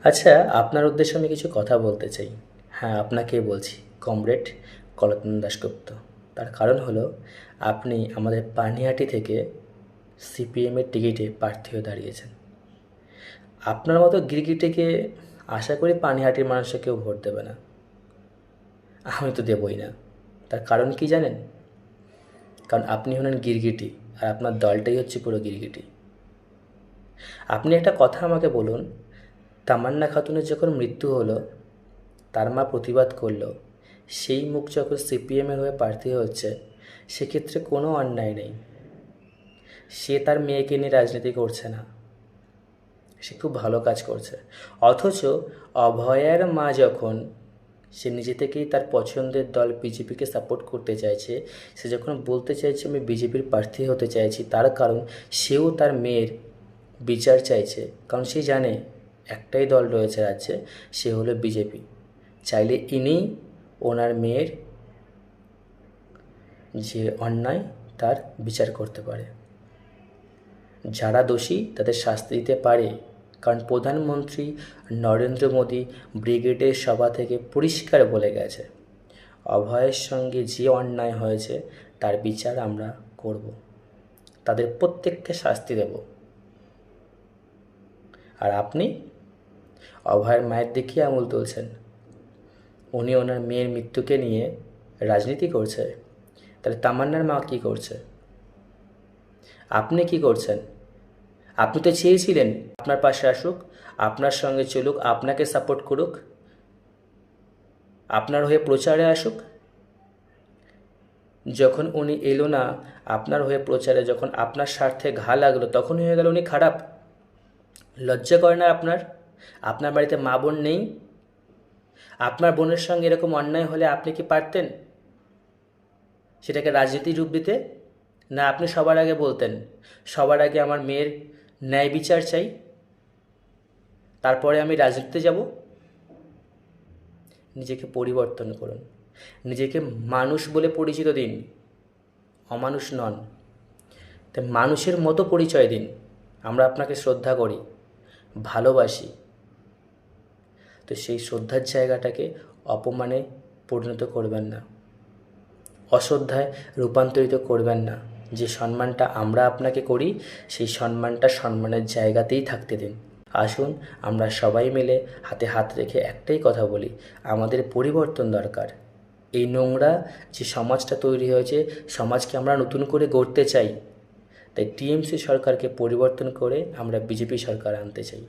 আচ্ছা, আপনার উদ্দেশ্যে আমি কিছু কথা বলতে চাই। হ্যাঁ, আপনাকেই বলছি, কমরেড কলতন দাশগুপ্ত। তার কারণ হলো, আপনি আমাদের পানিহাটি থেকে সিপিএমের টিকিটে প্রার্থী হয়ে দাঁড়িয়েছেন। আপনার মতো গিরগিটিকে আশা করি পানিহাটির মানুষে কেউ ভোট দেবে না। আমি তো দেবই না। তার কারণ কি জানেন? কারণ আপনি হলেন গিরগিটি, আর আপনার দলটাই হচ্ছে পুরো গিরগিটি। আপনি একটা কথা আমাকে বলুন, তামান্না খাতুনের যখন মৃত্যু হলো, তার মা প্রতিবাদ করলো, সেই মুখ যখন সিপিএমের হয়ে প্রার্থী হচ্ছে, সেক্ষেত্রে কোনো অন্যায় নেই। সে তার মেয়েকে নিয়ে রাজনীতি করছে না, সে খুব ভালো কাজ করছে। অথচ অভয়ার মা যখন, সে নিজে থেকেই তার পছন্দের দল বিজেপিকে সাপোর্ট করতে চাইছে, সে যখন বলতে চাইছে আমি বিজেপির প্রার্থী হতে চাইছি, তার কারণ সেও তার মেয়ের বিচার চাইছে। কারণ সে জানে একটাই দল রয়েছে রাজ্যে, সে হলো বিজেপি। চাইলে ইনি ওনার মেয়ের যে অন্যায় তার বিচার করতে পারে। যারা দোষী তাদের শাস্তি দিতে পারে। কারণ প্রধানমন্ত্রী নরেন্দ্র মোদী ব্রিগেডের সভা থেকে পরিষ্কার বলে গেছে, অভয়ের সঙ্গে যে অন্যায় হয়েছে তার বিচার আমরা করব, তাদের প্রত্যেককে শাস্তি দেব। আর আপনি অভয়ের মায়ের দিকে আঙুল তুলছেন। উনি ওনার মেয়ের মৃত্যুকে নিয়ে রাজনীতি করছে, তাহলে তামান্নার মা কী করছে? আপনি কি করছেন? আপনি তো চেয়েছিলেন আপনার পাশে আসুক, আপনার সঙ্গে চলুক, আপনাকে সাপোর্ট করুক, আপনার হয়ে প্রচারে আসুক। যখন উনি এলো না আপনার হয়ে প্রচারে, যখন আপনার স্বার্থে ঘা লাগলো, তখন হয়ে গেল উনি খারাপ। লজ্জা করে না আপনার? আপনার বাড়িতে মা বোন নেই? আপনার বোনের সঙ্গে এরকম অন্যায় হলে আপনি কি পারতেন সেটাকে রাজনীতির রূপ দিতে? না, আপনি সবার আগে বলতেন সবার আগে আমার মেয়ের ন্যায় বিচার চাই, তারপরে আমি রাজনীতিতে যাব। নিজেকে পরিবর্তন করুন, নিজেকে মানুষ বলে পরিচিত দিন, অমানুষ নন। তাই মানুষের মতো পরিচয় দিন। আমরা আপনাকে শ্রদ্ধা করি, ভালোবাসি। তো সেই শ্রদ্ধার জায়গাটাকে অপমানে পরিণত করবেন না, অশ্রদ্ধায় রূপান্তরিত করবেন না। যে সম্মানটা আমরা আপনাকে করি, সেই সম্মানটা সম্মানের জায়গাতেই থাকতে দিন। আসুন আমরা সবাই মিলে হাতে হাত রেখে একটাই কথা বলি, আমাদের পরিবর্তন দরকার। এই নোংরা যে সমাজটা তৈরি হয়েছে, সমাজকে আমরা নতুন করে গড়তে চাই। তাই টিএমসি সরকারকে পরিবর্তন করে আমরা বিজেপি সরকার আনতে চাই।